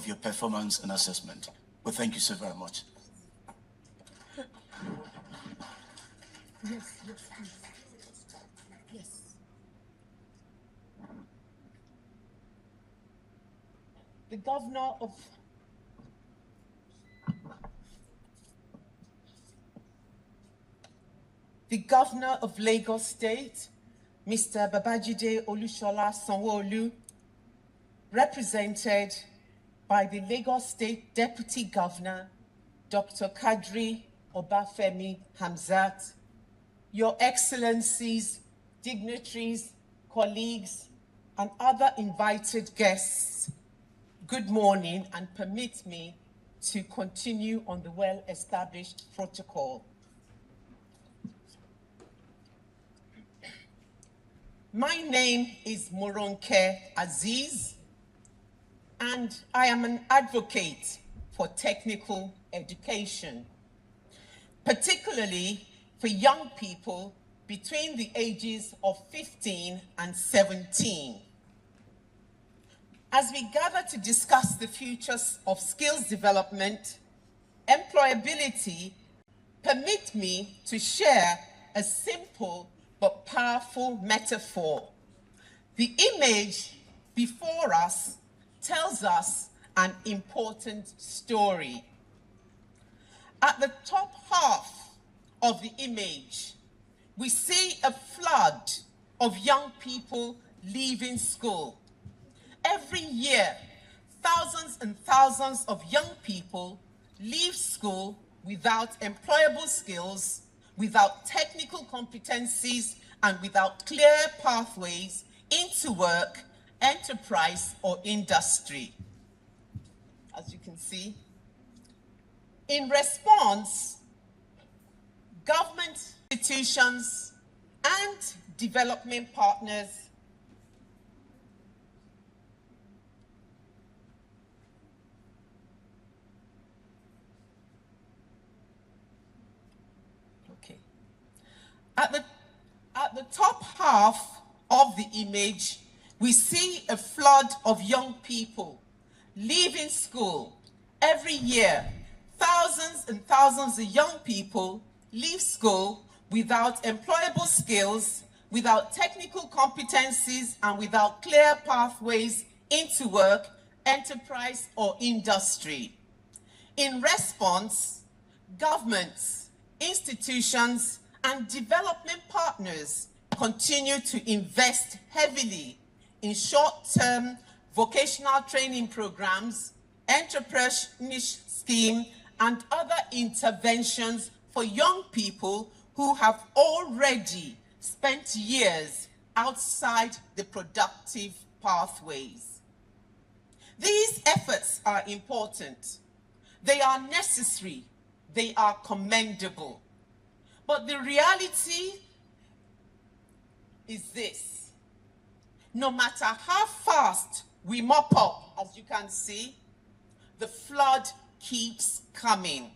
of your performance and assessment. Well, thank you so very much. Yes, yes, please. Yes. The governor of Lagos State, Mr. Babajide Olusola Sanwo-Olu, represented by the Lagos State Deputy Governor, Dr. Kadri Obafemi Hamzat, Your Excellencies, dignitaries, colleagues, and other invited guests, good morning, and permit me to continue on the well-established protocol. My name is Moronke Aziz, and I am an advocate for technical education, particularly for young people between the ages of 15 and 17. As we gather to discuss the futures of skills development, employability, permit me to share a simple but powerful metaphor. The image before us tells us an important story. At the top half of the image, we see a flood of young people leaving school. Every year, thousands and thousands of young people leave school without employable skills, without technical competencies, and without clear pathways into work, enterprise, or industry. As you can see, in response, government institutions and development partners At the top half of the image, we see a flood of young people leaving school. Every year, thousands and thousands of young people leave school without employable skills, without technical competencies, and without clear pathways into work, enterprise, or industry. In response, governments, institutions, and development partners continue to invest heavily in short-term vocational training programs, entrepreneurship scheme, and other interventions for young people who have already spent years outside the productive pathways. These efforts are important. They are necessary. They are commendable. But the reality is this: no matter how fast we mop up, as you can see, the flood keeps coming.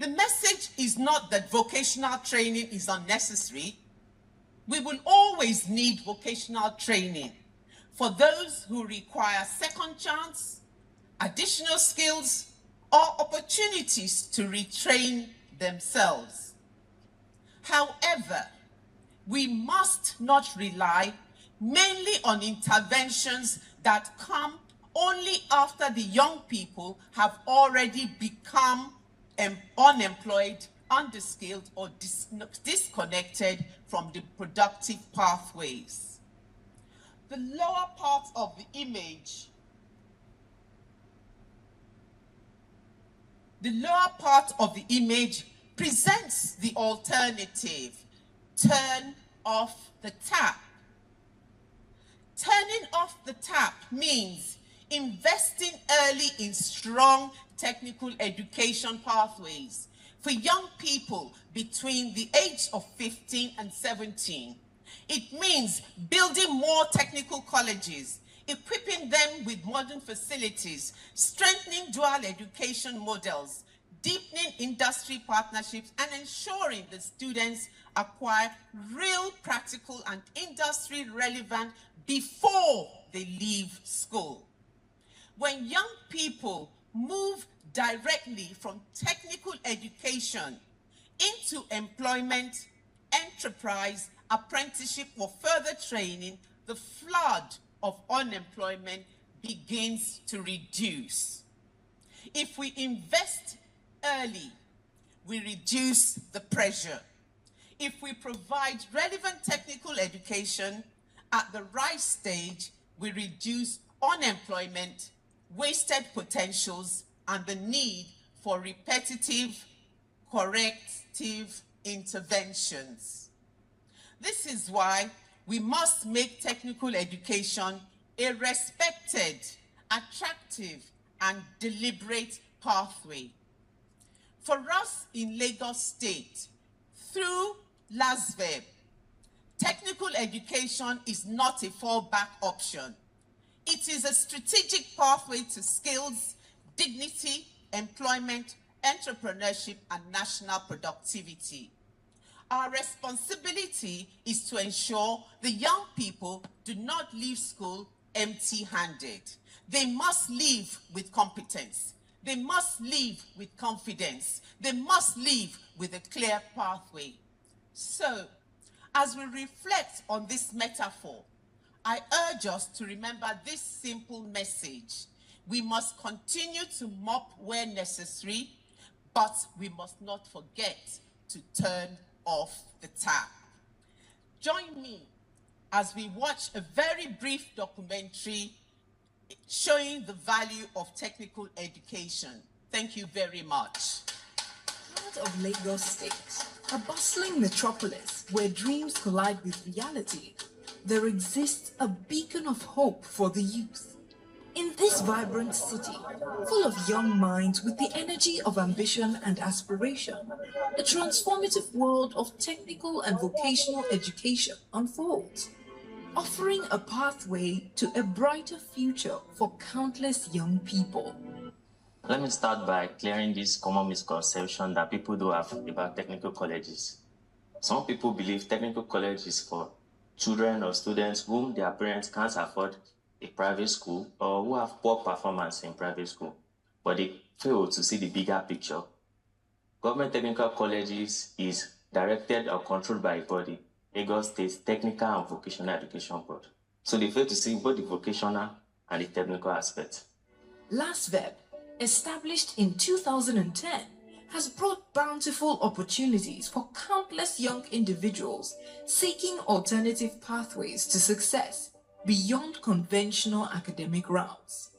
The message is not that vocational training is unnecessary. We will always need vocational training for those who require second chance, additional skills, or opportunities to retrain themselves. However, we must not rely mainly on interventions that come only after the young people have already become unemployed, underskilled, or disconnected from the productive pathways. The lower part of the image presents the alternative: turn off the tap. Turning off the tap means investing early in strong technical education pathways for young people between the age of 15 and 17. It means building more technical colleges, equipping them with modern facilities, strengthening dual education models, deepening industry partnerships, and ensuring that students acquire real practical and industry relevant before they leave school. When young people move directly from technical education into employment, enterprise, apprenticeship, or further training, the flood of unemployment begins to reduce. If we invest early, we reduce the pressure. If we provide relevant technical education at the right stage, we reduce unemployment, wasted potentials, and the need for repetitive, corrective interventions. This is why we must make technical education a respected, attractive, and deliberate pathway. For us in Lagos State, through LASVEB, technical education is not a fallback option. It is a strategic pathway to skills, dignity, employment, entrepreneurship, and national productivity. Our responsibility is to ensure the young people do not leave school empty-handed. They must leave with competence. They must leave with confidence. They must leave with a clear pathway. So, as we reflect on this metaphor, I urge us to remember this simple message. We must continue to mop where necessary, but we must not forget to turn off the tap. Join me as we watch a very brief documentary showing the value of technical education. Thank you very much. Part of Lagos State, a bustling metropolis where dreams collide with reality, there exists a beacon of hope for the youth. In this vibrant city, full of young minds with the energy of ambition and aspiration, a transformative world of technical and vocational education unfolds, offering a pathway to a brighter future for countless young people. Let me start by clearing this common misconception that people do have about technical colleges. Some people believe technical college is for children or students whom their parents can't afford a private school or who have poor performance in private school, but they fail to see the bigger picture. Government technical colleges is directed or controlled by a body, Lagos State's Technical and Vocational Education Board. So they fail to see both the vocational and the technical aspect. LASVEB, established in 2010, has brought bountiful opportunities for countless young individuals seeking alternative pathways to success beyond conventional academic routes.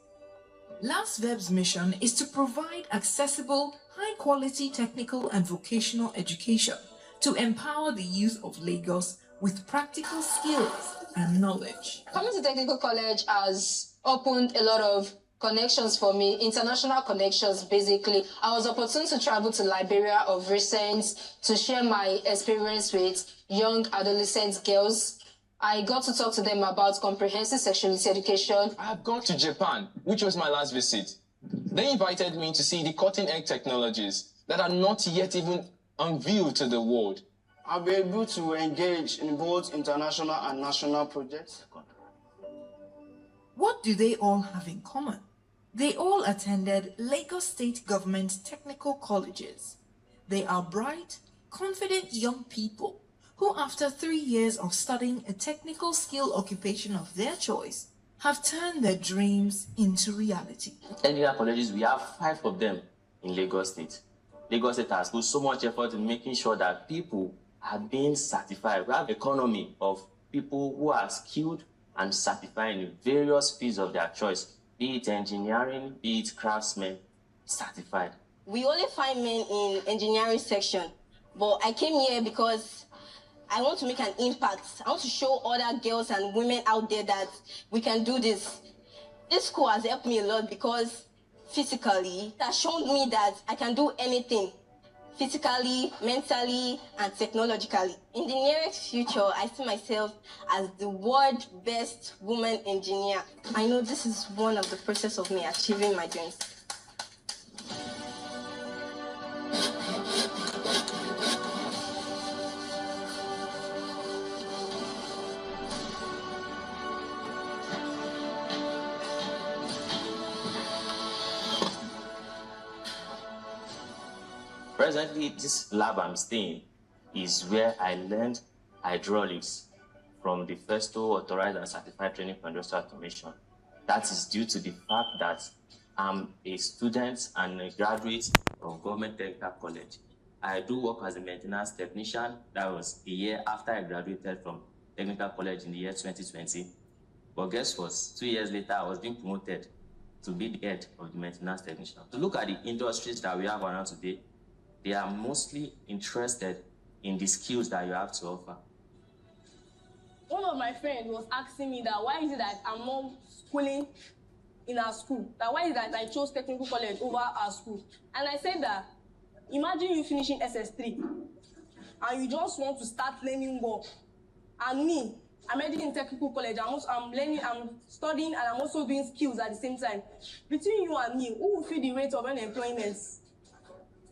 LASVEB's mission is to provide accessible, high-quality technical and vocational education to empower the youth of Lagos with practical skills and knowledge. Coming to technical college has opened a lot of connections for me, international connections basically. I was opportune to travel to Liberia of recent to share my experience with young adolescent girls. I got to talk to them about comprehensive sexuality education. I have gone to Japan, which was my last visit. They invited me to see the cutting-edge technologies that are not yet even unveiled to the world. I'll be able to engage in both international and national projects. What do they all have in common? They all attended Lagos State Government Technical Colleges. They are bright, confident young people who, after 3 years of studying a technical skill occupation of their choice, have turned their dreams into reality. Technical colleges, we have 5 of them in Lagos State. Lagos State has put so much effort in making sure that people are being certified. We have an economy of people who are skilled and certified in various fields of their choice, be it engineering, be it craftsmen, certified. We only find men in engineering section, but I came here because I want to make an impact. I want to show other girls and women out there that we can do this. This school has helped me a lot because physically, it has shown me that I can do anything. Physically, mentally, and technologically. In the nearest future, I see myself as the world's best woman engineer. I know this is one of the process of me achieving my dreams. Presently, this lab I'm staying is where I learned hydraulics from the first two authorized and certified training for industrial automation. That is due to the fact that I'm a student and a graduate of Government Technical College. I do work as a maintenance technician. That was a year after I graduated from Technical College in the year 2020. But guess what? 2 years later, I was being promoted to be the head of the maintenance technician. To look at the industries that we have around today, they are mostly interested in the skills that you have to offer. One of my friends was asking me that why is it that I'm not schooling in our school? That why is it that I chose technical college over our school? And I said that, imagine you finishing SS3 and you just want to start learning work. And me, I'm already in technical college. I'm learning, I'm studying, and I'm also doing skills at the same time. Between you and me, who will feel the rate of unemployment?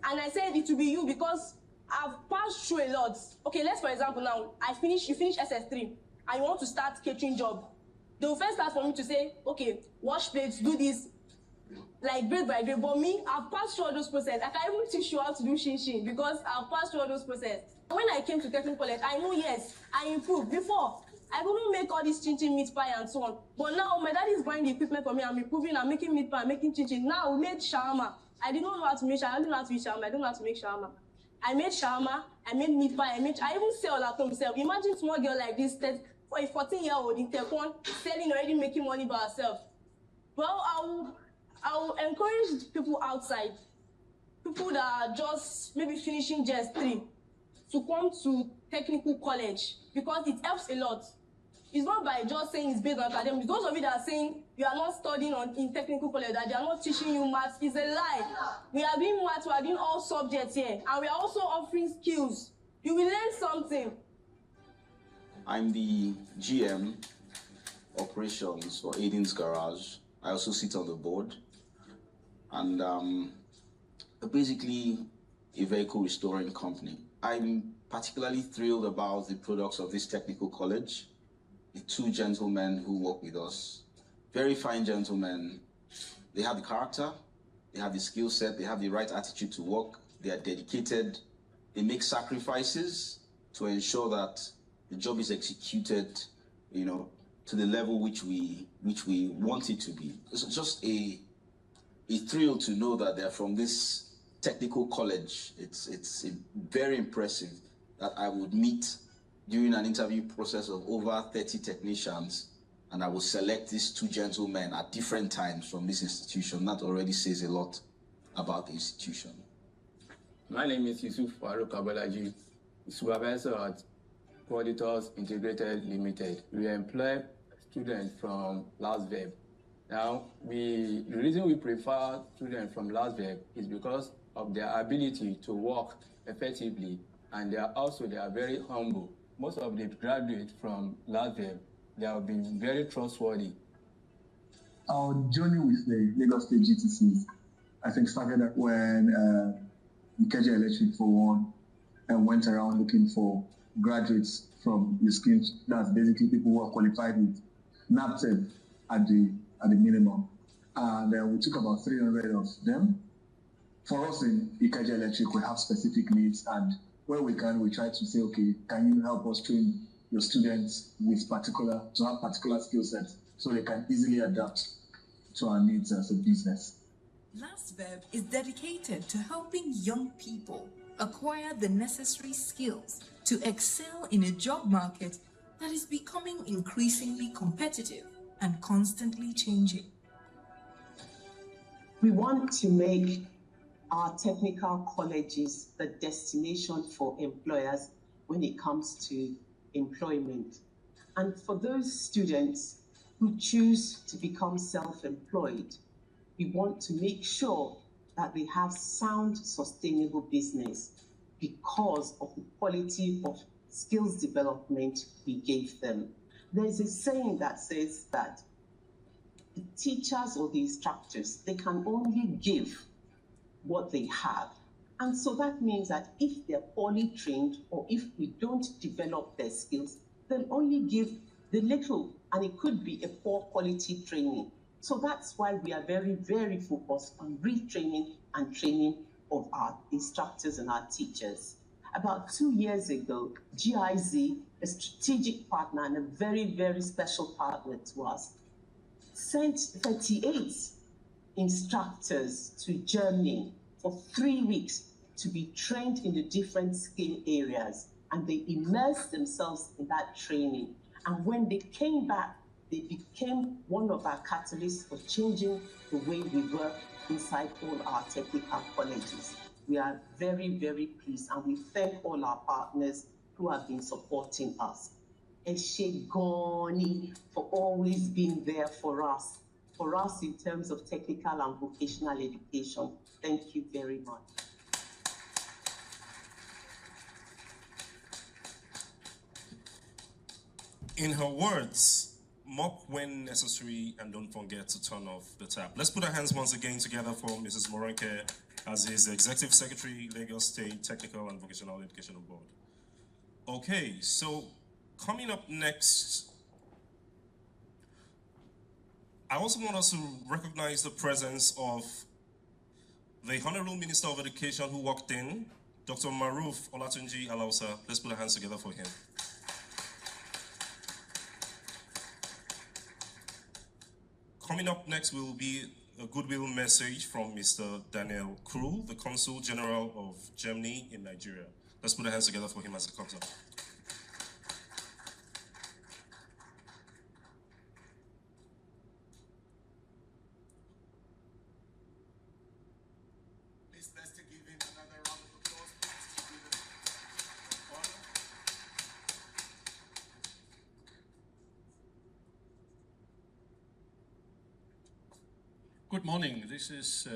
And I said it will be you because I've passed through a lot. Okay, let's for example now, you finish SS3 and you want to start catering job. They will first start for me to say, okay, wash plates, do this, like grade by grade. But me, I've passed through all those processes. I can even teach you how to do shin because I've passed through all those processes. When I came to technical college, I know, yes, I improved. Before, I couldn't make all this chin-chin meat pie and so on. But now my daddy is buying the equipment for me. I'm improving, I'm making meat pie, I'm making chin-chin. Now we made shawarma. I didn't know how to make shawarma. I don't know how to eat shawarma. I don't know how to make shawarma. I made shawarma, I made meat pie, I even sell at home myself. Imagine a small girl like this, for a 14-year-old in Taiwan, selling already making money by herself. Well, I will encourage people outside, people that are just maybe finishing JS3, to come to technical college because it helps a lot. It's not by just saying it's based on academics. Those of you that are saying you are not studying in technical college, that they are not teaching you maths, is a lie. We are doing maths, we are doing all subjects here, and we are also offering skills. You will learn something. I'm the GM operations for Aiden's Garage. I also sit on the board, and basically a vehicle restoring company. I'm particularly thrilled about the products of this technical college. The two gentlemen who work with us, very fine gentlemen. They have the character, they have the skill set, they have the right attitude to work, they are dedicated, they make sacrifices to ensure that the job is executed, to the level which we want it to be. It's just a thrill to know that they're from this technical college. It's very impressive that I would meet during an interview process of over 30 technicians, and I will select these two gentlemen at different times from this institution. That already says a lot about the institution. My name is Yusuf Farooq Abalaji, supervisor at Auditors Integrated Limited. We employ students from LASVEB. Now, the reason we prefer students from LASVEB is because of their ability to work effectively, and they are very humble. Most of the graduates from LASVEB, they have been very trustworthy. Our journey with the Lagos State GTCs, I think, started when Ikeja Electric for one, and went around looking for graduates from the schemes. That's basically people who are qualified with NAPTEP at the minimum. And we took about 300 of them. For us in Ikeja Electric, we have specific needs, and where we can, we try to say, okay, can you help us train your students with particular skill sets so they can easily adapt to our needs as a business. LASVEB is dedicated to helping young people acquire the necessary skills to excel in a job market that is becoming increasingly competitive and constantly changing. We want to make our technical colleges the destination for employers when it comes to employment. And for those students who choose to become self-employed, we want to make sure that they have sound, sustainable business because of the quality of skills development we gave them. There's a saying that says that the teachers or the instructors, they can only give what they have. And so that means that if they're poorly trained or if we don't develop their skills, they'll only give the little, and it could be a poor quality training. So that's why we are very, very focused on retraining and training of our instructors and our teachers. About 2 years ago, GIZ, a strategic partner and a very, very special partner to us, sent 38 instructors to Germany for 3 weeks to be trained in the different skill areas, and they immersed themselves in that training. And when they came back, they became one of our catalysts for changing the way we work inside all our technical colleges. We are very, very pleased, and we thank all our partners who have been supporting us. Eshe Goni for always being there for us in terms of technical and vocational education. Thank you very much. In her words, mop when necessary and don't forget to turn off the tap. Let's put our hands once again together for Mrs. Morenke, as is the Executive Secretary, Lagos State Technical and Vocational Education Board. Okay, so coming up next, I also want us to recognize the presence of the Honorable Minister of Education who walked in, Dr. Maruf Olatunji Alausa. Let's put our hands together for him. Coming up next will be a goodwill message from Mr. Daniel Krul, the Consul General of Germany in Nigeria. Let's put our hands together for him as it comes up. Please, let's give him another round of applause. Good morning. This is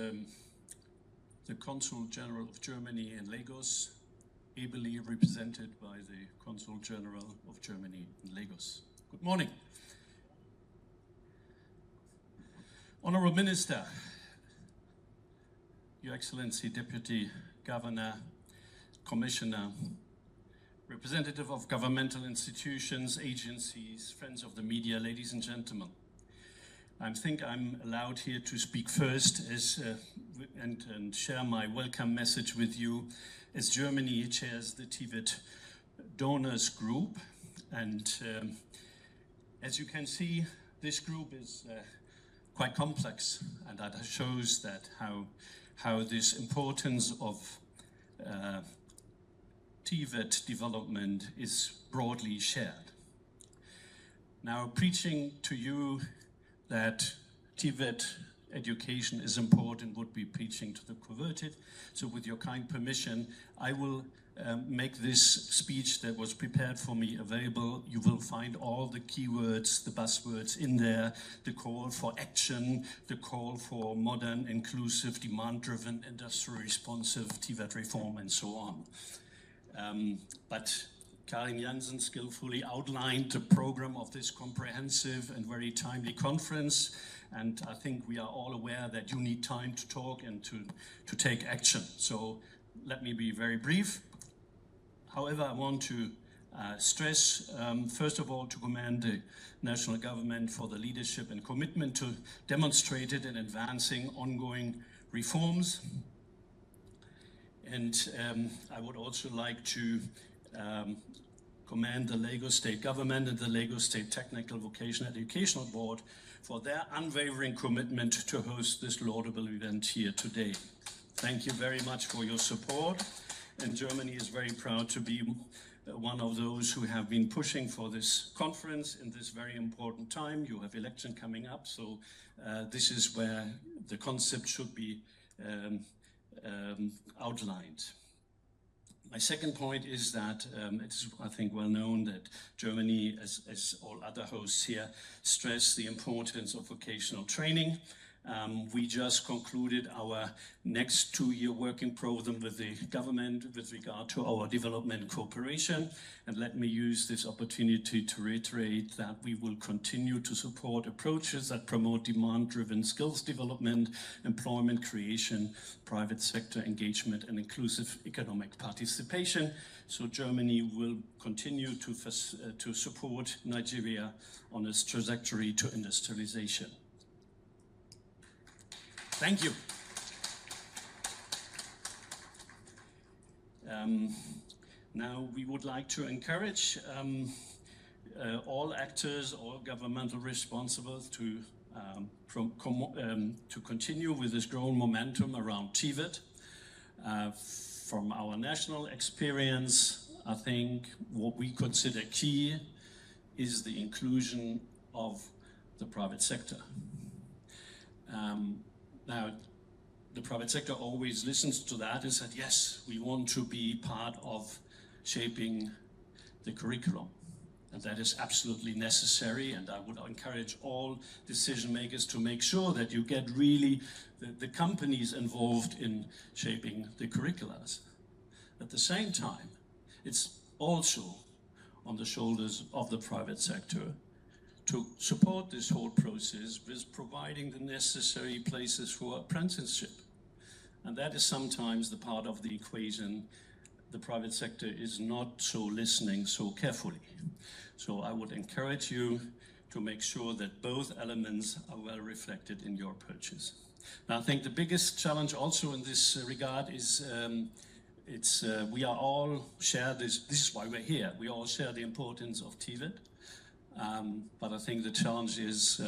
the Consul General of Germany in Lagos, ably represented by the Consul General of Germany in Lagos. Good morning. Honorable Minister, Your Excellency, Deputy Governor, Commissioner, representative of governmental institutions, agencies, friends of the media, ladies and gentlemen. I think I'm allowed here to speak first and share my welcome message with you as Germany chairs the TVET Donors Group. And as you can see, this group is quite complex, and that shows that how this importance of TVET development is broadly shared. Now, preaching to you that TVET education is important would be preaching to the converted. So with your kind permission, I will make this speech that was prepared for me available. You will find all the keywords, the buzzwords in there, the call for action, the call for modern, inclusive, demand-driven, industry-responsive TVET reform, and so on. But Karin Jansen skillfully outlined the program of this comprehensive and very timely conference, and I think we are all aware that you need time to talk and to take action. So let me be very brief. However, I want to stress, first of all, to commend the national government for the leadership and commitment to demonstrated in advancing ongoing reforms. And I would also like to commend the Lagos State Government and the Lagos State Technical Vocational Educational Board for their unwavering commitment to host this laudable event here today. Thank you very much for your support, and Germany is very proud to be one of those who have been pushing for this conference in this very important time. You have election coming up, so this is where the concept should be outlined. My second point is that it's, I think, well known that Germany, as all other hosts here, stress the importance of vocational training. We just concluded our next 2-year working program with the government with regard to our development cooperation. And let me use this opportunity to reiterate that we will continue to support approaches that promote demand-driven skills development, employment creation, private sector engagement, and inclusive economic participation. So Germany will continue to support Nigeria on its trajectory to industrialization. Thank you. Now we would like to encourage all actors, all governmental responsibles to continue with this growing momentum around TVET. From our national experience, I think what we consider key is the inclusion of the private sector. Now, the private sector always listens to that and said, yes, we want to be part of shaping the curriculum. And that is absolutely necessary, and I would encourage all decision makers to make sure that you get really the companies involved in shaping the curriculums. At the same time, it's also on the shoulders of the private sector to support this whole process with providing the necessary places for apprenticeship. And that is sometimes the part of the equation the private sector is not so listening so carefully. So I would encourage you to make sure that both elements are well reflected in your purchase. Now, I think the biggest challenge also in this regard is we are all share this is why we're here. We all share the importance of TVET. But I think the challenge is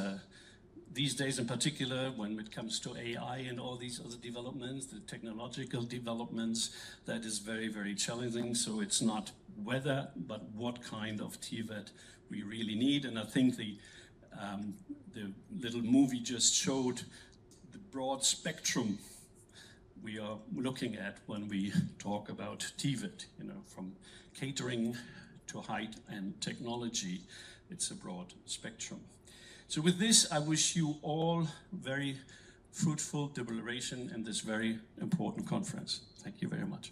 these days in particular, when it comes to AI and all these other developments, the technological developments, that is very, very challenging. So it's not whether, but what kind of TVET we really need. And I think the little movie just showed the broad spectrum we are looking at when we talk about TVET, you know, from catering to height and technology. It's a broad spectrum. So with this, I wish you all very fruitful deliberation in this very important conference. Thank you very much.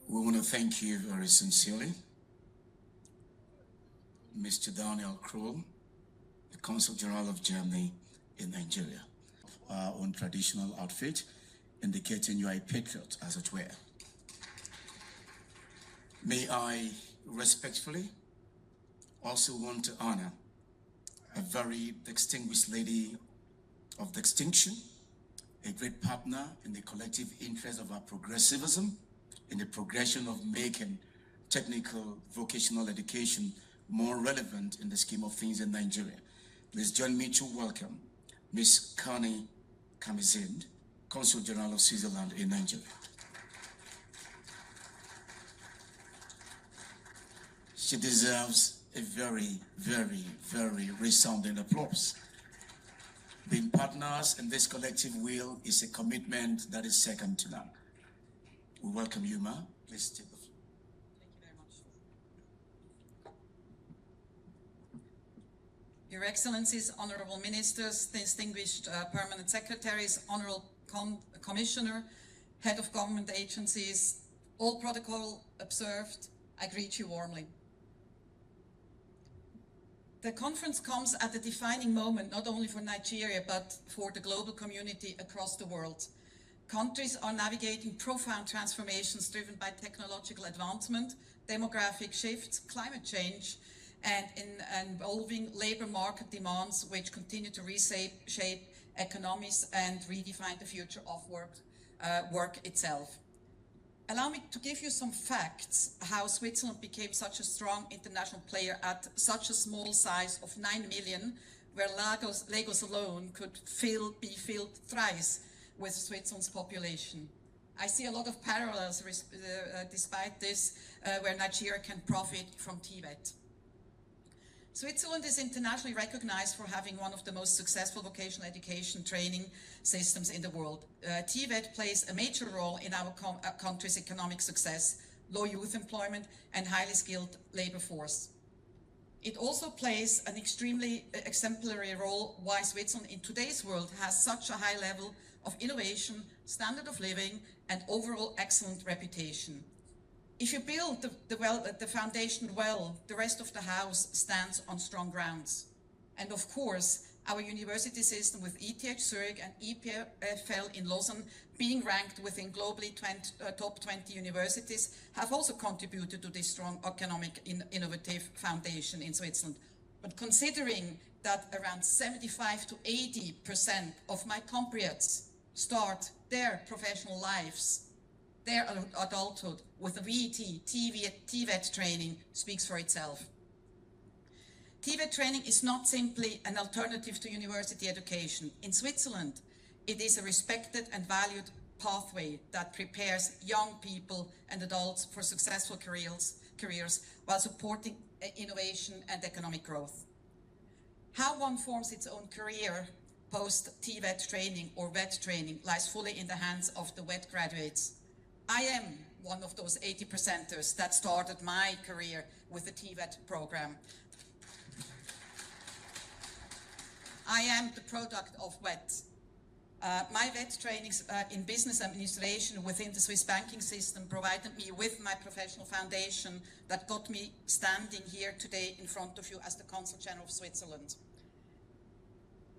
We want to thank you very sincerely, Mr. Daniel Kroll, the Consul General of Germany in Nigeria. Our own traditional outfit, indicating you are a patriot, as it were. May I respectfully also want to honor a very distinguished lady of distinction, a great partner in the collective interest of our progressivism, in the progression of making technical vocational education more relevant in the scheme of things in Nigeria. Please join me to welcome Ms. Kani Kamizind, Consul General of Switzerland in Nigeria. She deserves a very, very, very resounding applause. Being partners in this collective will is a commitment that is second to none. We welcome you, Ma. Please take the floor. Thank you very much. Your Excellencies, Honorable Ministers, distinguished Permanent Secretaries, Honorable Commissioner, Head of Government Agencies, all protocol observed, I greet you warmly. The conference comes at a defining moment, not only for Nigeria, but for the global community across the world. Countries are navigating profound transformations driven by technological advancement, demographic shifts, climate change, and evolving labor market demands, which continue to reshape economies and redefine the future of work itself. Allow me to give you some facts how Switzerland became such a strong international player at such a small size of 9 million, where Lagos alone could be filled thrice with Switzerland's population. I see a lot of parallels despite this, where Nigeria can profit from TVET. Switzerland is internationally recognized for having one of the most successful vocational education training systems in the world. TVET plays a major role in our country's economic success, low youth employment, and highly skilled labor force. It also plays an extremely exemplary role why Switzerland in today's world has such a high level of innovation, standard of living, and overall excellent reputation. If you build the foundation well, the rest of the house stands on strong grounds. And of course, our university system with ETH Zurich and EPFL in Lausanne being ranked within globally top 20 universities have also contributed to this strong economic innovative foundation in Switzerland. But considering that around 75 to 80% of my compatriots start their professional lives, their adulthood, with a VET, TVET training speaks for itself. TVET training is not simply an alternative to university education. In Switzerland, it is a respected and valued pathway that prepares young people and adults for successful careers while supporting innovation and economic growth. How one forms its own career post-TVET training or VET training lies fully in the hands of the VET graduates. I am one of those 80%ers that started my career with the TVET program. I am the product of VET. My VET trainings in business administration within the Swiss banking system provided me with my professional foundation that got me standing here today in front of you as the Consul General of Switzerland.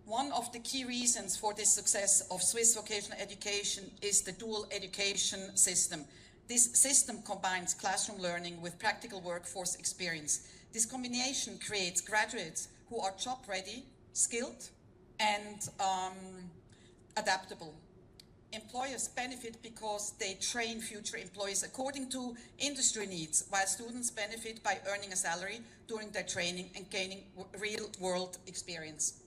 One of the key reasons for the success of Swiss vocational education is the dual education system. This system combines classroom learning with practical workforce experience. This combination creates graduates who are job ready, skilled, and adaptable. Employers benefit because they train future employees according to industry needs, while students benefit by earning a salary during their training and gaining real-world experience.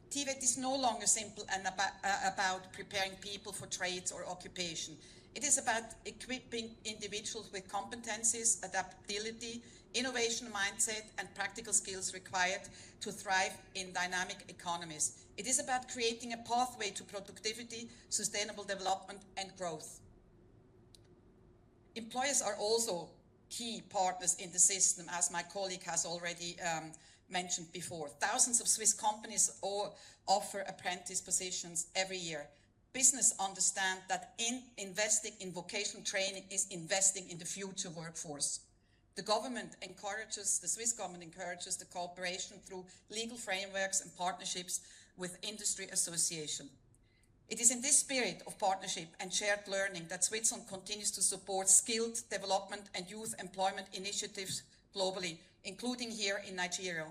TVET is no longer simple and about preparing people for trades or occupation. It is about equipping individuals with competencies, adaptability, innovation mindset, and practical skills required to thrive in dynamic economies. It is about creating a pathway to productivity, sustainable development, and growth. Employers are also key partners in the system, as my colleague has already mentioned before. Thousands of Swiss companies offer apprentice positions every year. Business understand that investing in vocational training is investing in the future workforce. The Swiss government encourages the cooperation through legal frameworks and partnerships with industry association. It is in this spirit of partnership and shared learning that Switzerland continues to support skilled development and youth employment initiatives globally, including here in Nigeria.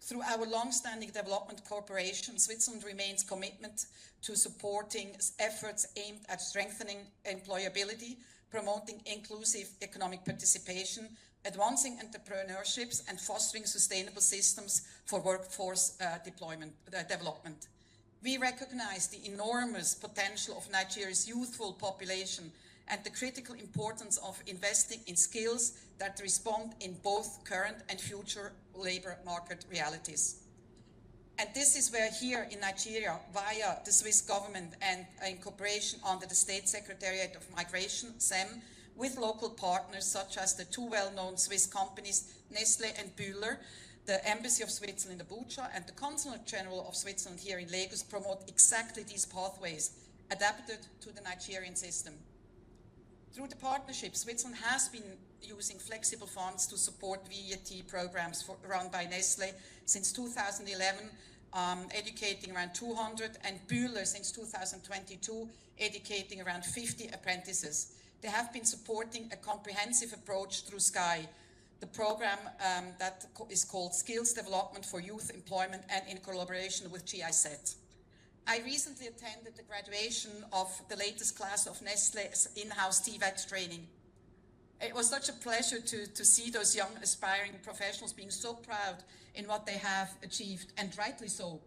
Through our long-standing development cooperation, Switzerland remains committed to supporting efforts aimed at strengthening employability, promoting inclusive economic participation, advancing entrepreneurships, and fostering sustainable systems for workforce development. We recognize the enormous potential of Nigeria's youthful population and the critical importance of investing in skills that respond in both current and future labor market realities. And this is where here in Nigeria, via the Swiss government and in cooperation under the State Secretariat of Migration, SEM, with local partners such as the two well-known Swiss companies, Nestlé and Bühler, the Embassy of Switzerland in Abuja and the Consulate General of Switzerland here in Lagos promote exactly these pathways adapted to the Nigerian system. Through the partnership, Switzerland has been using flexible funds to support VET programs run by Nestlé since 2011, educating around 200, and Bühler since 2022, educating around 50 apprentices. They have been supporting a comprehensive approach through SKY, the program that is called Skills Development for Youth Employment, and in collaboration with GIZ. I recently attended the graduation of the latest class of Nestlé's in-house TVET training. It was such a pleasure to see those young aspiring professionals being so proud in what they have achieved, and rightly so.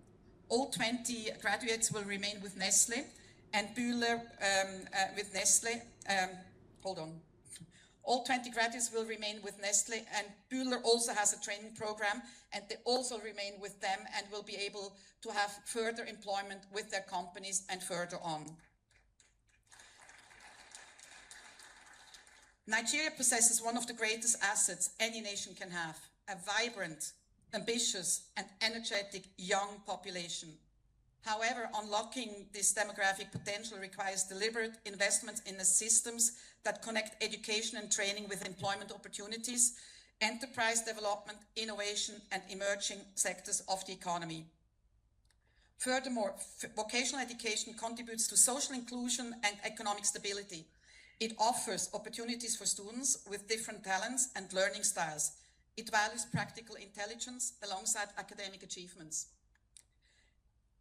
All 20 graduates will remain with Nestlé, and Bühler with Nestlé. All 20 graduates will remain with Nestlé, and Bühler also has a training program, and they also remain with them and will be able to have further employment with their companies and further on. Nigeria possesses one of the greatest assets any nation can have, a vibrant, ambitious, and energetic young population. However, unlocking this demographic potential requires deliberate investments in the systems that connect education and training with employment opportunities, enterprise development, innovation, and emerging sectors of the economy. Furthermore, vocational education contributes to social inclusion and economic stability. It offers opportunities for students with different talents and learning styles, It values practical intelligence alongside academic achievements.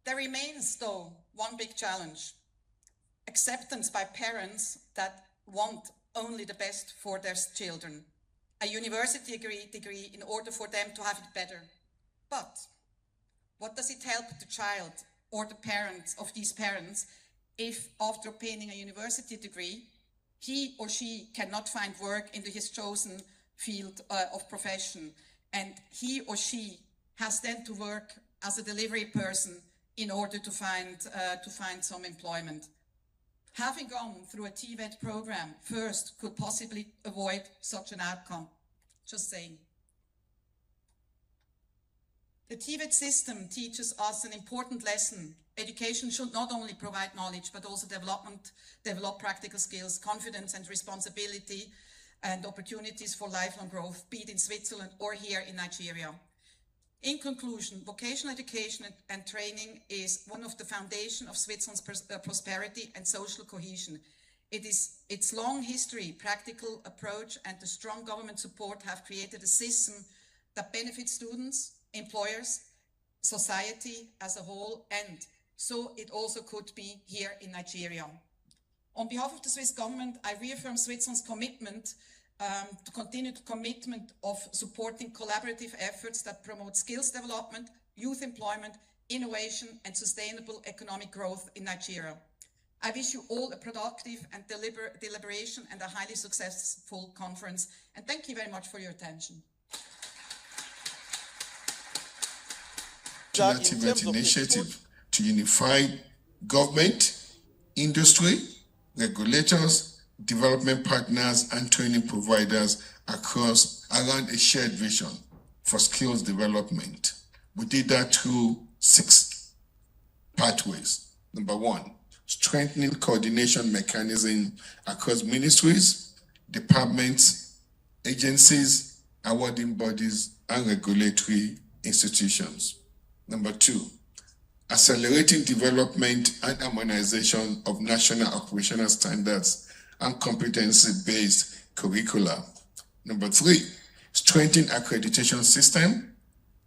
There remains, though, one big challenge: acceptance by parents that want only the best for their children. A university degree in order for them to have it better. But what does it help the child or the parents of these parents if after obtaining a university degree, he or she cannot find work in his chosen field of profession, and he or she has then to work as a delivery person in order to find some employment? Having gone through a TVET program first could possibly avoid such an outcome. Just saying. The TVET system teaches us an important lesson. Education should not only provide knowledge, but also develop practical skills, confidence and responsibility, and opportunities for lifelong growth, be it in Switzerland or here in Nigeria. In conclusion, vocational education and training is one of the foundations of Switzerland's prosperity and social cohesion. Its long history, practical approach, and the strong government support have created a system that benefits students, employers, society as a whole, and so it also could be here in Nigeria. On behalf of the Swiss government, I reaffirm Switzerland's commitment to continue the commitment of supporting collaborative efforts that promote skills development, youth employment, innovation, and sustainable economic growth in Nigeria. I wish you all a productive and deliberation and a highly successful conference, and thank you very much for your attention. TVET initiative to unify government, industry, regulators, development partners, and training providers around a shared vision for skills development. We did that through 6 pathways. Number 1, strengthening coordination mechanism across ministries, departments, agencies, awarding bodies, and regulatory institutions. Number 2, accelerating development and harmonization of national operational standards and competency-based curricula. Number 3, strengthening accreditation system,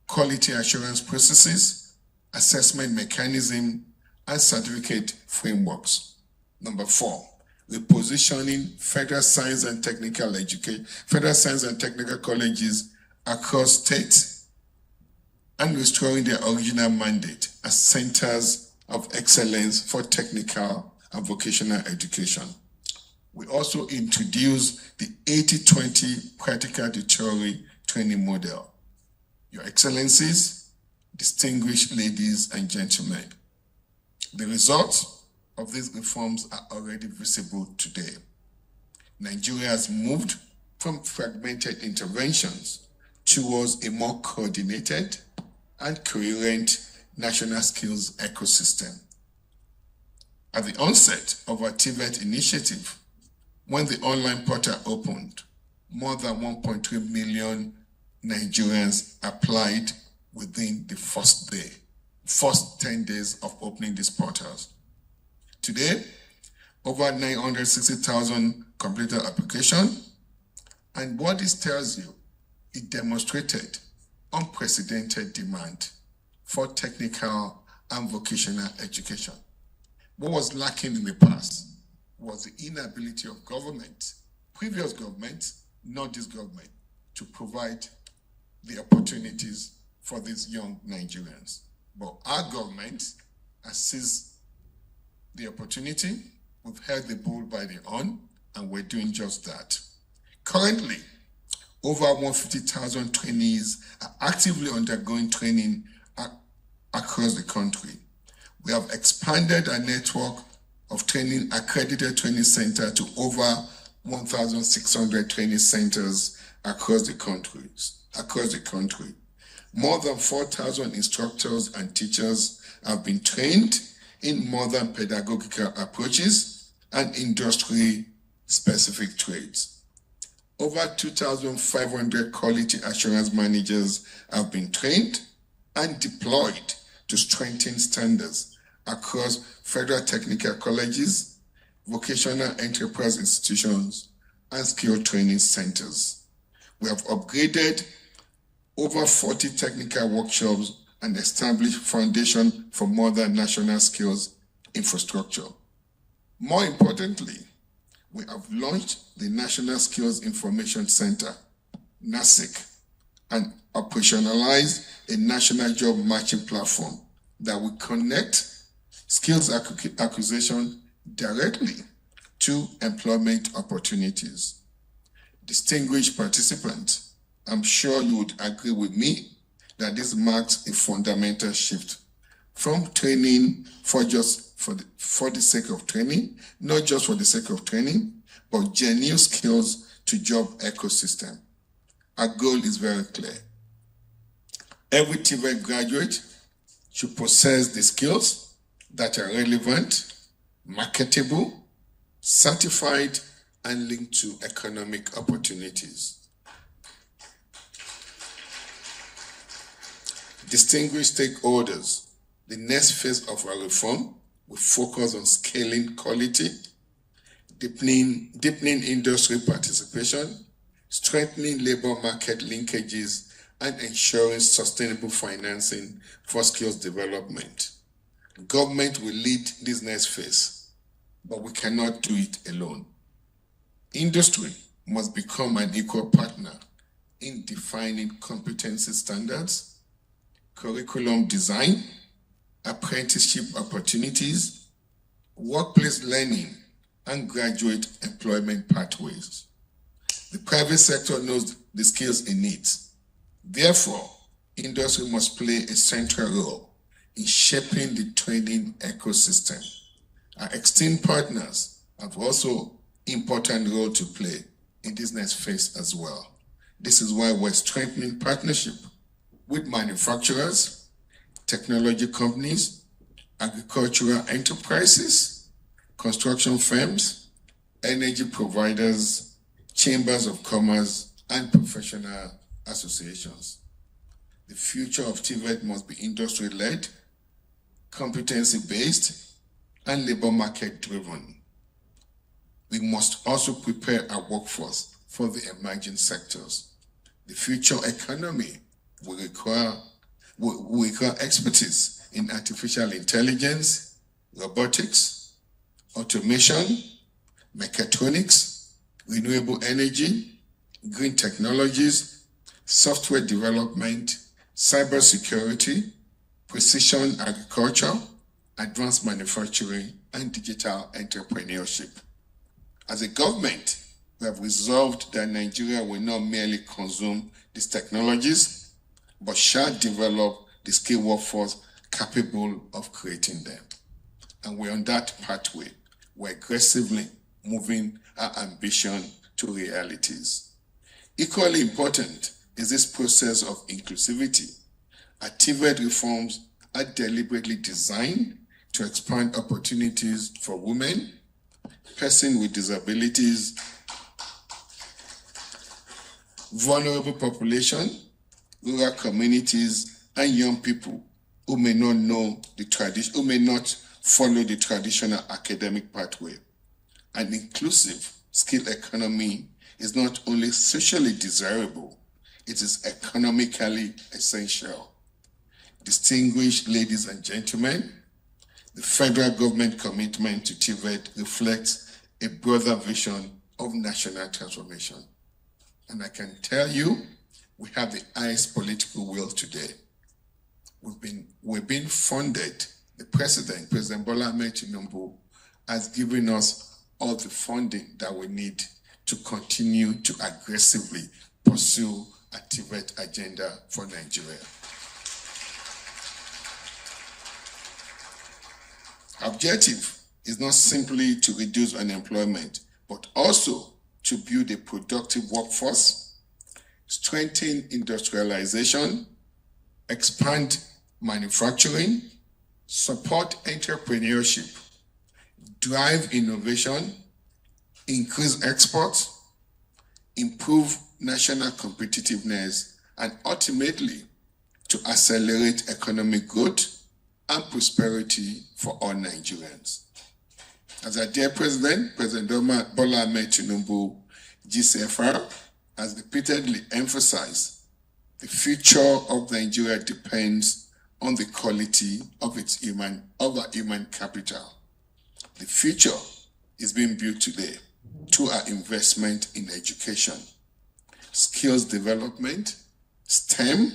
quality assurance processes, assessment mechanism, and certificate frameworks. Number 4, repositioning federal science and technical colleges across states and restoring their original mandate as centers of excellence for technical and vocational education. We also introduced the 80-20 practical to theory training model. Your Excellencies, distinguished ladies and gentlemen, the results of these reforms are already visible today. Nigeria has moved from fragmented interventions towards a more coordinated and coherent national skills ecosystem. At the onset of our TVET initiative, when the online portal opened, more than 1.3 million Nigerians applied within the first 10 days of opening these portals. Today, over 960,000 completed application, and what this tells you, it demonstrated unprecedented demand for technical and vocational education. What was lacking in the past was the inability of government, previous governments, not this government, to provide the opportunities for these young Nigerians. But our government has seized the opportunity. We've held the bull by the horn, and we're doing just that. Currently, over 150,000 trainees are actively undergoing training across the country. We have expanded our network of accredited training centers to over 1,600 training centers across the country. More than 4,000 instructors and teachers have been trained in modern pedagogical approaches and industry-specific trades. Over 2,500 quality assurance managers have been trained and deployed to strengthen standards across federal technical colleges, vocational enterprise institutions, and skill training centers. We have upgraded over 40 technical workshops, and established foundation for modern national skills infrastructure. More importantly, we have launched the National Skills Information Center, NASIC, and operationalized a national job matching platform that will connect skills acquisition directly to employment opportunities. Distinguished participants, I'm sure you would agree with me that this marks a fundamental shift from training for the sake of training, not just for the sake of training, but genuine skills to job ecosystem. Our goal is very clear. Every TVET graduate should possess the skills that are relevant, marketable, certified, and linked to economic opportunities. Distinguished stakeholders, the next phase of our reform will focus on scaling quality, deepening industry participation, strengthening labor market linkages, and ensuring sustainable financing for skills development. Government will lead this next phase, but we cannot do it alone. Industry must become an equal partner in defining competency standards, curriculum design, apprenticeship opportunities, workplace learning, and graduate employment pathways. The private sector knows the skills it needs. Therefore, industry must play a central role in shaping the training ecosystem. Our esteemed partners have also important role to play in this next phase as well. This is why we're strengthening partnership with manufacturers, technology companies, agricultural enterprises, construction firms, energy providers, chambers of commerce, and professional associations. The future of TVET must be industry-led, competency-based, and labor market-driven. We must also prepare our workforce for the emerging sectors. The future economy will require expertise in artificial intelligence, robotics, automation, mechatronics, renewable energy, green technologies, software development, cybersecurity, precision agriculture, advanced manufacturing, and digital entrepreneurship. As a government, we have resolved that Nigeria will not merely consume these technologies, but shall develop the skilled workforce capable of creating them. And we're on that pathway. We're aggressively moving our ambition to realities. Equally important is this process of inclusivity. Our TVET reforms are deliberately designed to expand opportunities for women, persons with disabilities, vulnerable population, rural communities, and young people who may not know the tradition, who may not follow the traditional academic pathway. An inclusive skill economy is not only socially desirable, it is economically essential. Distinguished ladies and gentlemen, the federal government commitment to TVET reflects a broader vision of national transformation. And I can tell you, we have the highest political will today. We've been funded. The President Bola Ahmed Tinubu, has given us all the funding that we need to continue to aggressively pursue a TVET agenda for Nigeria. Objective is not simply to reduce unemployment, but also to build a productive workforce, strengthen industrialization, expand manufacturing, support entrepreneurship, drive innovation, increase exports, improve national competitiveness, and ultimately to accelerate economic growth and prosperity for all Nigerians. As our dear President Bola Ahmed Tinubu, GCFR, has repeatedly emphasized, The future of Nigeria depends on the quality of our human capital. The future is being built today through our investment in education, skills development, STEM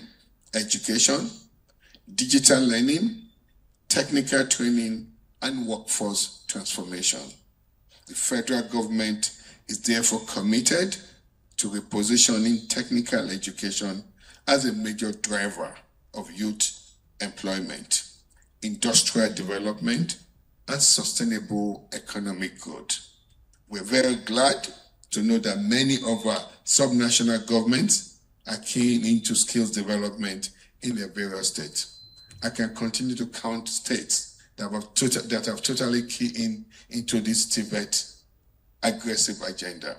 education, digital learning, technical training, and workforce transformation. The federal government is therefore committed to repositioning technical education as a major driver of youth employment, industrial development, and sustainable economic growth. We're very glad to know that many of our subnational governments are keying into skills development in their various states. I can continue to count states that have totally keyed into this TVET aggressive agenda.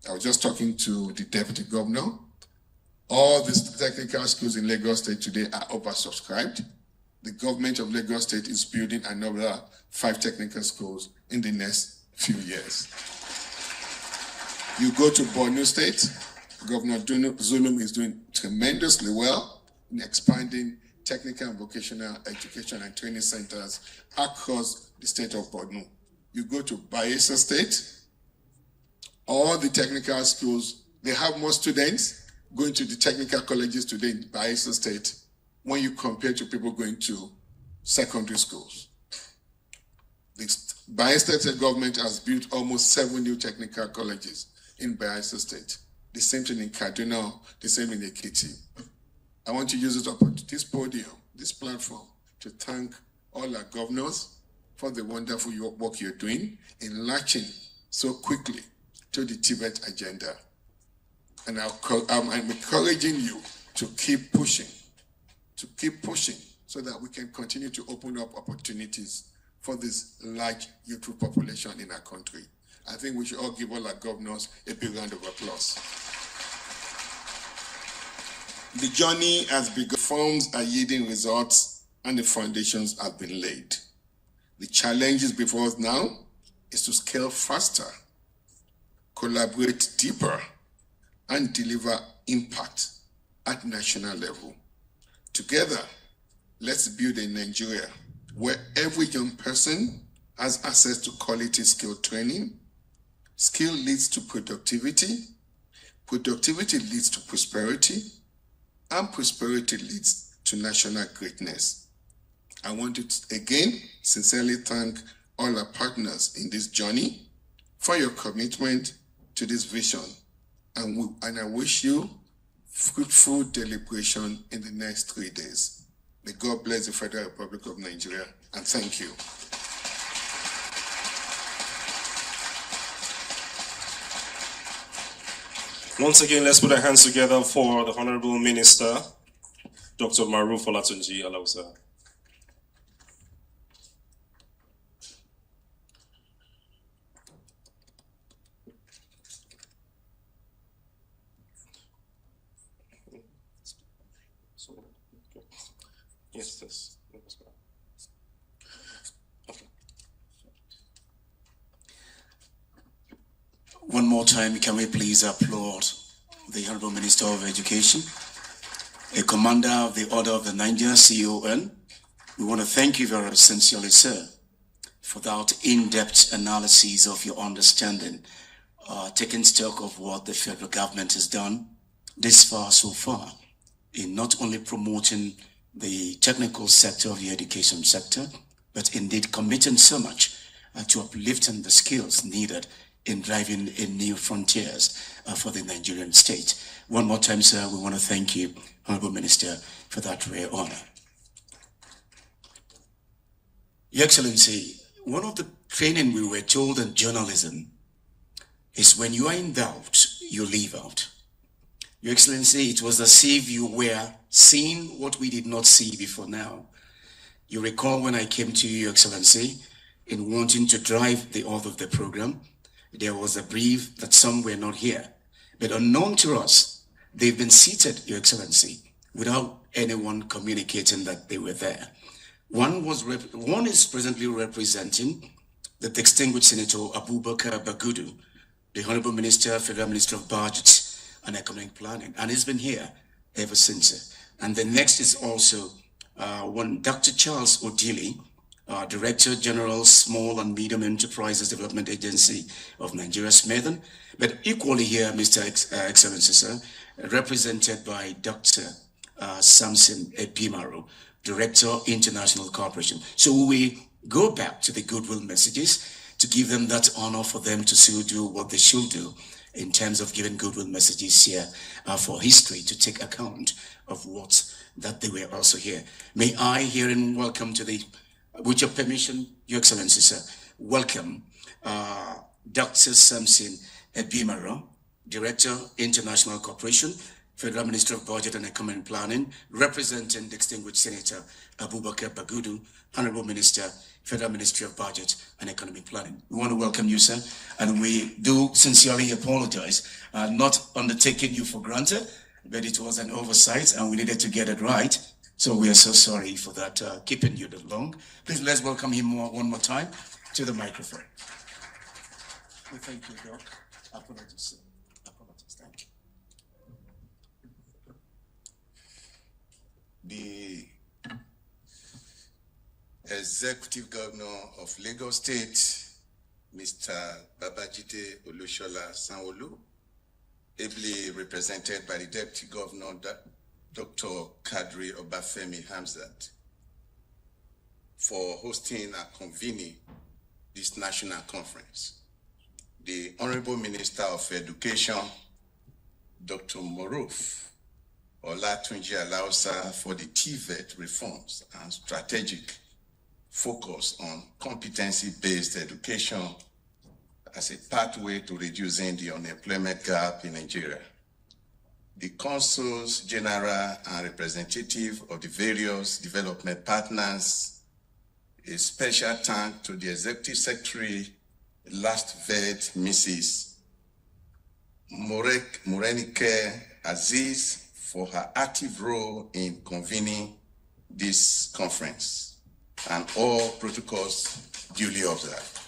I was just talking to the deputy governor. All these technical schools in Lagos State today are oversubscribed. The government of Lagos State is building another 5 technical schools in the next few years. You go to Borno State, Governor Zulum is doing tremendously well in expanding technical and vocational education and training centers across the state of Borno. You go to Bayelsa State, all the technical schools, they have more students going to the technical colleges today in Bayelsa State when you compare to people going to secondary schools. The Bayelsa State government has built almost 7 new technical colleges in Bayelsa State. The same thing in Kaduna, the same in Ekiti. I want to use this podium, this platform, to thank all our governors for the wonderful work you're doing in latching so quickly to the TVET agenda. And I'm encouraging you to keep pushing so that we can continue to open up opportunities for this large youthful population in our country. I think we should all give all our governors a big round of applause. The journey has begun, reforms are yielding results, and the foundations have been laid. The challenges before us now is to scale faster, collaborate deeper, and deliver impact at national level. Together, let's build a Nigeria where every young person has access to quality skill training. Skill leads to productivity. Productivity leads to prosperity. And prosperity leads to national greatness. I want to again sincerely thank all our partners in this journey for your commitment to this vision. And I wish you fruitful deliberation in the next 3 days. May God bless the Federal Republic of Nigeria, and thank you. Once again, let's put our hands together for the Honorable Minister, Dr. Maruf Olatunji Alausa. Yes, yes. Okay. One more time, can we please applaud the Honorable Minister of Education, a commander of the Order of the Nigerian CON. We want to thank you very sincerely, sir, for that in-depth analysis of your understanding, taking stock of what the federal government has done this far so far in not only promoting the technical sector of the education sector, but indeed committing so much to uplifting the skills needed in driving in new frontiers for the Nigerian state. One more time, sir, we want to thank you, Honorable Minister, for that rare honor. Your Excellency, one of the training we were told in journalism is when you are in doubt, you leave out. Your Excellency, it was as if you were seeing what we did not see before now. You recall when I came to you, Your Excellency, in wanting to drive the author of the program, there was a brief that some were not here. But unknown to us, they've been seated, Your Excellency, without anyone communicating that they were there. One is presently representing the distinguished Senator Abubakar Bagudu, the Honorable Minister, Federal Minister of Budgets and Economic Planning, and he's been here ever since. And the next is also one Dr. Charles Odili, Director General, Small and Medium Enterprises Development Agency of Nigeria, Smethan. But equally here, Mr. Excellency, sir, represented by Dr. Samson Ebimaro, Director, International Cooperation. So we go back to the goodwill messages to give them that honor for them to still do what they should do in terms of giving goodwill messages here for history to take account of what that they were also here. May I herein welcome to the, with your permission, Your Excellency, sir, welcome Dr. Samson Ebimaro, Director, International Cooperation, Federal Minister of Budget and Economic Planning, representing distinguished Senator Abubakar Bagudu, Honorable Minister, Federal Ministry of Budget and Economic Planning. We want to welcome you, sir, and we do sincerely apologize, not undertaking you for granted, but it was an oversight and we needed to get it right. So we are so sorry for that, keeping you that long. Please let's welcome him one more time to the microphone. Thank you, Doc. Apologies, sir. Apologies, thank you. The Executive Governor of Lagos State, Mr. Babajide Olushola Sanwo-Olu, ably represented by the Deputy Governor, Dr. Kadri Obafemi Hamzat, for hosting and convening this national conference. The Honorable Minister of Education, Dr. Moruf Olatunji Alausa, for the TVET reforms and strategic focus on competency-based education as a pathway to reducing the unemployment gap in Nigeria. The consuls general and representative of the various development partners, a special thanks to the Executive Secretary, last vet, Mrs. Morenike Aziz, for her active role in convening this conference, and all protocols duly observed.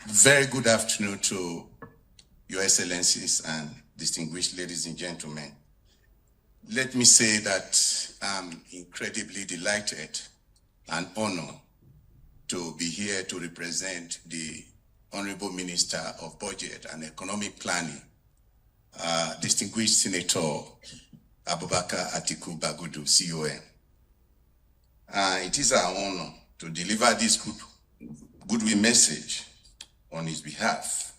Very good afternoon to Your Excellencies and distinguished ladies and gentlemen. Let me say that I'm incredibly delighted and honored to be here to represent the Honorable Minister of Budget and Economic Planning, distinguished Senator Abubakar Atiku Bagudu, CON. It is our honor to deliver this goodwill message on his behalf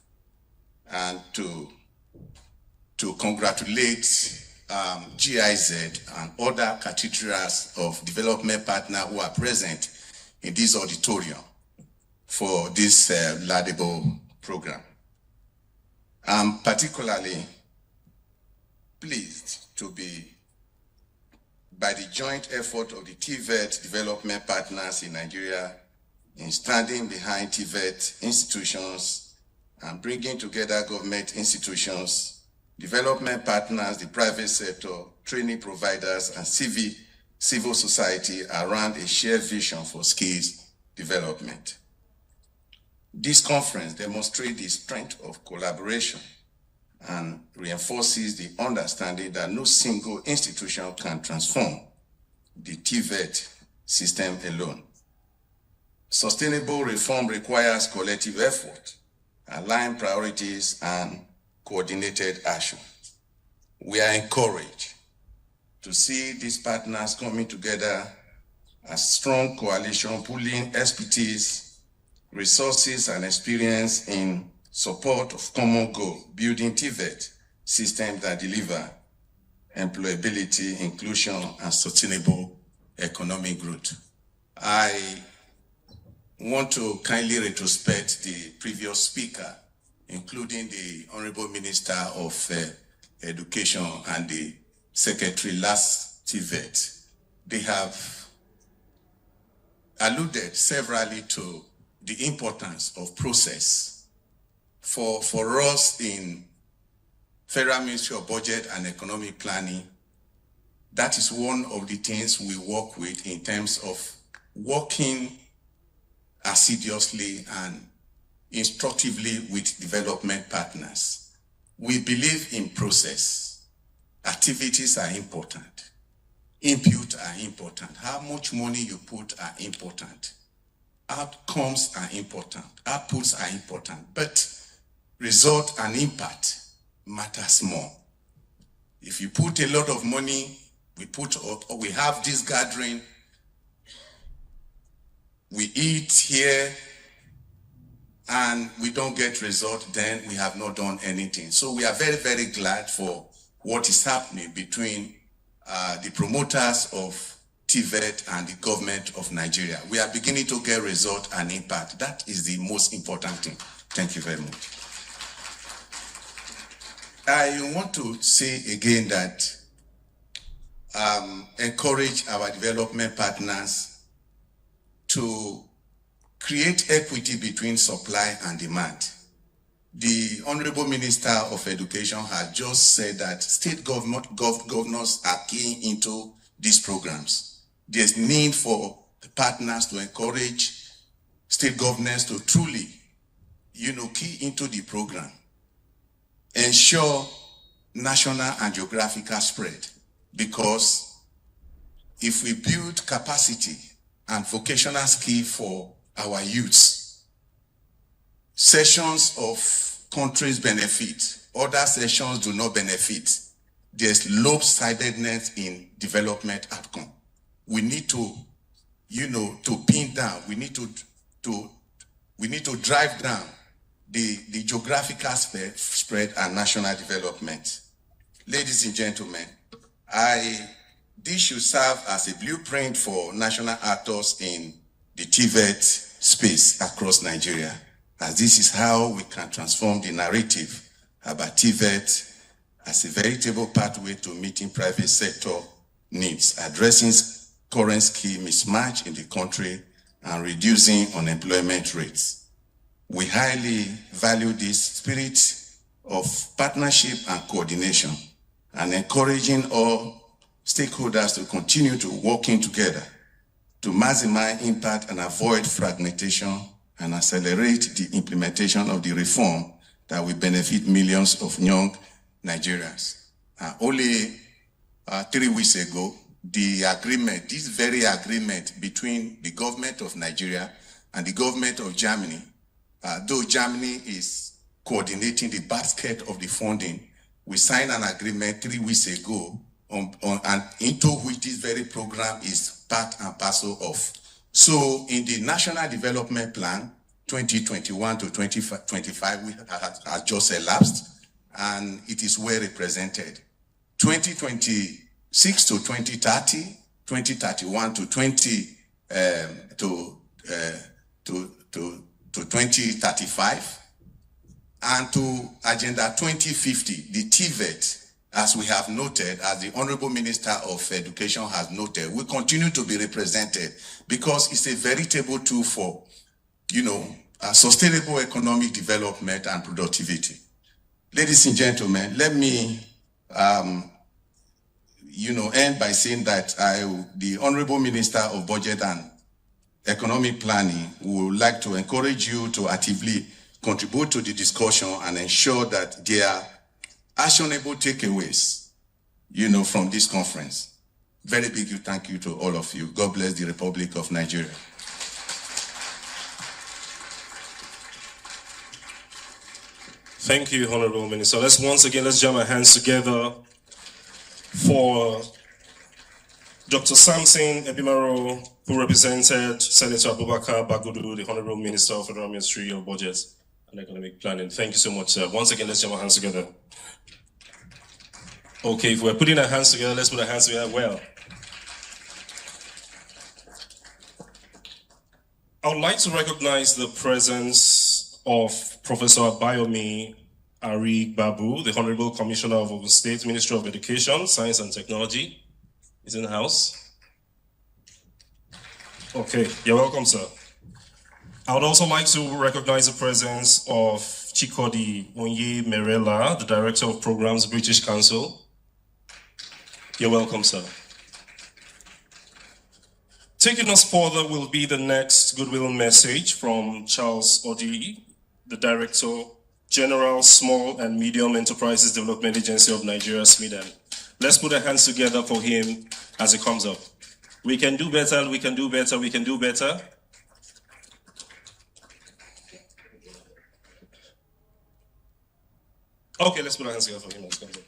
and to congratulate GIZ and other cathedrals of development partners who are present in this auditorium for this laudable program. I'm particularly pleased to be by the joint effort of the TVET development partners in Nigeria in standing behind TVET institutions and bringing together government institutions, development partners, the private sector, training providers, and civil society around a shared vision for skills development. This conference demonstrates the strength of collaboration and reinforces the understanding that no single institution can transform the TVET system alone. Sustainable reform requires collective effort, aligned priorities, and coordinated action. We are encouraged to see these partners coming together as strong coalition, pooling expertise, resources, and experience in support of common goal, building TVET systems that deliver employability, inclusion, and sustainable economic growth. I want to kindly retrospect the previous speaker, including the Honorable Minister of Education and the Secretary last TVET. They have alluded severally to the importance of process. For us in Federal Ministry of Budget and Economic Planning, that is one of the things we work with in terms of working assiduously and instructively with development partners. We believe in process, Activities are important. Input are important. How much money you put are important. Outcomes are important. Outputs are important. But result and impact matters more. If you put a lot of money, we have this gathering, we eat here, and we don't get result, then we have not done anything. So we are very, very glad for what is happening between the promoters of TVET and the government of Nigeria. We are beginning to get result and impact. That is the most important thing. Thank you very much. I want to say again that encourage our development partners to create equity between supply and demand. The Honorable Minister of Education has just said that state governors are keying into these programs. There's need for the partners to encourage state governors to truly, key into the program. Ensure national and geographical spread, because if we build capacity and vocational skill for our youths, sections of countries benefit, other sections do not benefit. There's lopsidedness in development outcome. We need to, to pin down. We need to drive down the geographical spread and national development. Ladies and gentlemen, this should serve as a blueprint for national actors in the TVET space across Nigeria, as this is how we can transform the narrative about TVET as a veritable pathway to meeting private sector needs, addressing current skill mismatch in the country and reducing unemployment rates. We highly value this spirit of partnership and coordination and encouraging all stakeholders to continue to working together to maximize impact and avoid fragmentation and accelerate the implementation of the reform that will benefit millions of young Nigerians. Only 3 weeks ago, this very agreement between the government of Nigeria and the government of Germany, though Germany is coordinating the basket of the funding, we signed an agreement 3 weeks ago and into which this very program is part and parcel of. So in the National Development Plan 2021 to 2025, we have just elapsed, and it is well represented. 2026 to 2030, 2031 to 2035, and to Agenda 2050, the TVET, as we have noted, as the Honorable Minister of Education has noted, will continue to be represented because it's a veritable tool for, sustainable economic development and productivity. Ladies and gentlemen, let me, end by saying that the Honorable Minister of Budget and Economic Planning would like to encourage you to actively contribute to the discussion and ensure that there are actionable takeaways, from this conference. Very big thank you to all of you. God bless the Republic of Nigeria. Thank you, Honorable Minister. Let's jam our hands together for Dr. Samson Ebimaro, who represented Senator Abubakar Bagudu, the Honorable Minister of Federal Ministry of Budget and Economic Planning. Thank you so much, sir. Once again, let's jam our hands together. Okay, if we're putting our hands together, let's put our hands together well. I would like to recognize the presence of Professor Bayomi Ari Babu, the Honorable Commissioner of Ogun State Ministry of Education, Science and Technology. Is in the house. Okay, you're welcome, sir. I would also like to recognize the presence of Chikodi Onye Merela, the Director of Programs, British Council. You're welcome, sir. Taking us further will be the next goodwill message from Charles Odi, the Director General, Small and Medium Enterprises Development Agency of Nigeria, Sweden. Let's put our hands together for him as he comes up. We can do better, we can do better, we can do better. Okay, let's put our hands together for him as he comes up.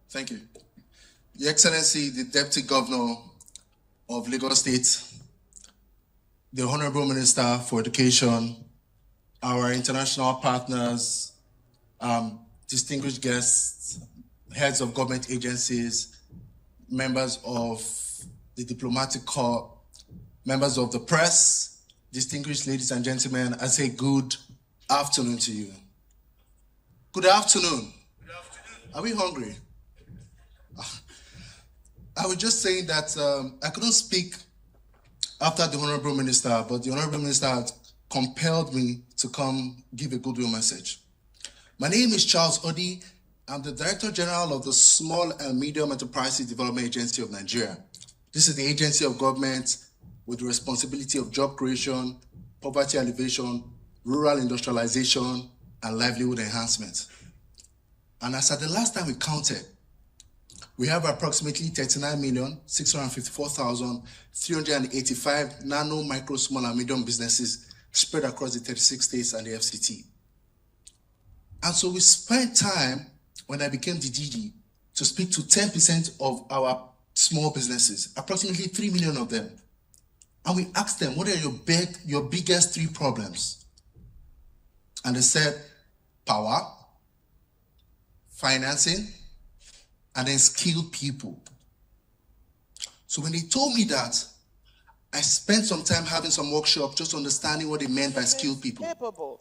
Thank you. Your Excellency, the Deputy Governor of Lagos State, the Honorable Minister for Education, our international partners, distinguished guests, heads of government agencies, members of the diplomatic corps, members of the press, distinguished ladies and gentlemen, I say good afternoon to you. Good afternoon. Good afternoon. Are we hungry? I was just saying that I couldn't speak after the Honorable Minister, but the Honorable Minister had compelled me to come give a goodwill message. My name is Charles Odi. I'm the Director General of the Small and Medium Enterprises Development Agency of Nigeria. This is the agency of government with the responsibility of job creation, poverty alleviation, rural industrialization, and livelihood enhancement. And as at the last time we counted, we have approximately 39,654,385 nano, micro, small, and medium businesses spread across the 36 states and the FCT. And so we spent time, when I became the DG, to speak to 10% of our small businesses, approximately 3 million of them. And we asked them, what are your biggest 3 problems? And they said, power, financing, and then skilled people. So when they told me that, I spent some time having some workshops just understanding what they meant by skilled people. Capable